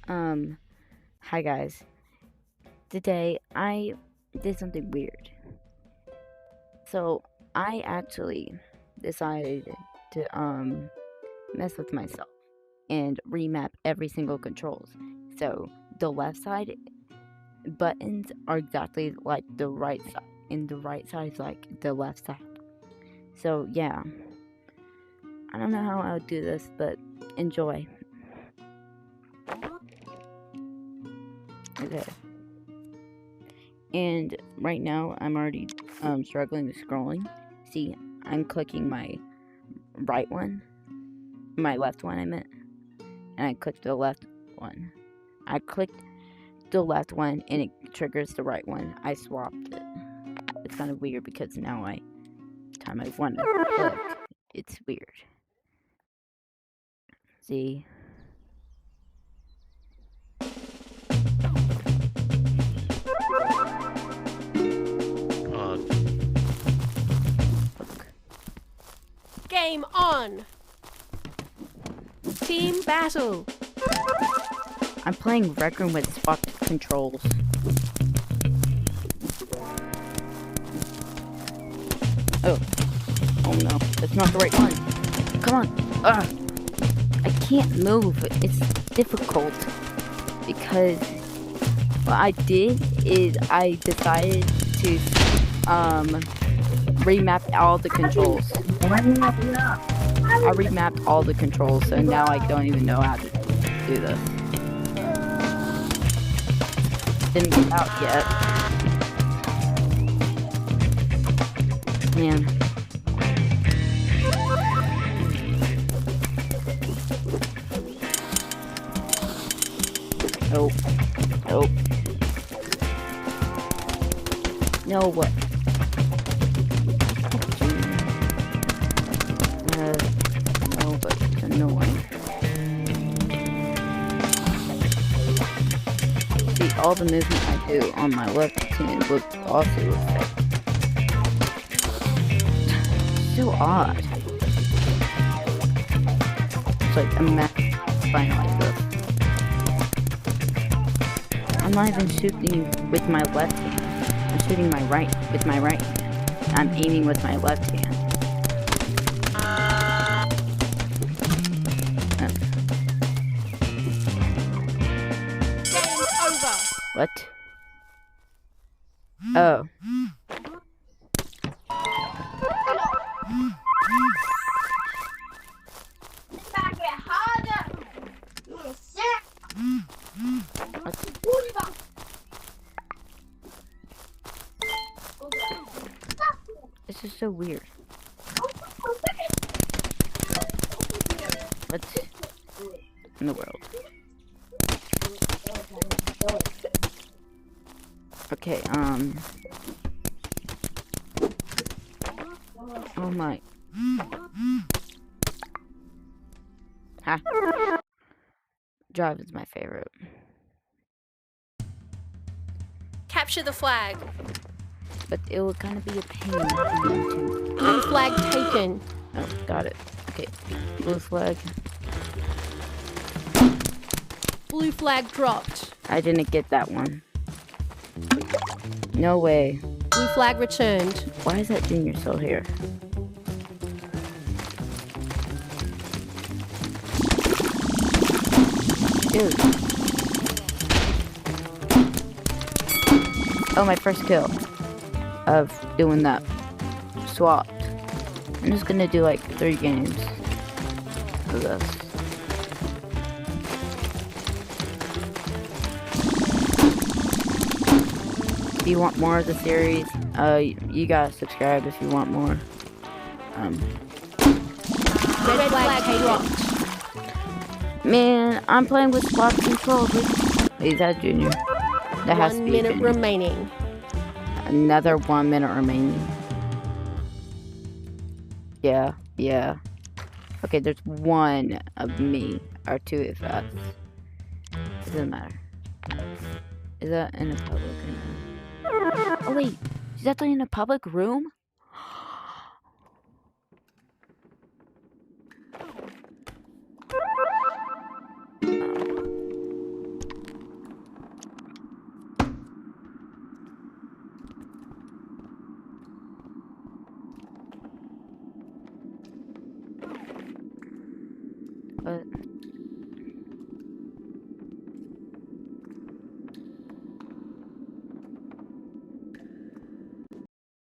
Um, Hi guys. Today I did something weird. So I actually decided to mess with myself and remap every single controls. So the left side buttons are exactly like the right side, and the right side is like the left side. So yeah, I don't know how I'll do this, but enjoy. Okay. And right now I'm already struggling with scrolling. See, I'm clicking my right one, my left one I meant, and I clicked the left one. I clicked the left one and it triggers the right one. I swapped it. It's kind of weird because now time I want to click, it's weird. See? Uh, Look. Game on! Team battle! I'm playing Rec Room with swapped controls. Oh. Oh no, that's not the right one. Come on. Ugh. I can't move. It's difficult because what I did is I decided to remap all the controls. I remapped all the controls, so now I don't even know how to do this. Didn't get out yet. Man. Nope. Nope. No, what? No, but it's annoying. See, all the movement I do on my left hand would also affect. So odd. It's like a map flying like this. I'm not even shooting with my left hand. I'm shooting my right with my right hand. I'm aiming with my left hand. Game over! What? Oh. This is so weird. What in the world? Okay, oh my. Ha. Drive is my favorite. Capture the flag. But it will kind of be a pain to... Blue flag taken. Oh, got it. Okay, blue flag. Blue flag dropped. I didn't get that one. No way. Blue flag returned. Why is that junior still here? Dude. Oh, my first kill of doing that swapped. I'm just gonna do like 3 games of this. If you want more of the series, you gotta subscribe if you want more. Red flag dropped. Man, I'm playing with swap controls. Is that junior? That has to 1 be minute junior. remaining. Another 1 minute remaining. Yeah. Okay, there's 1 of me, or 2 if that's. It doesn't matter. Is that in a public room? Oh wait, is that in a public room? but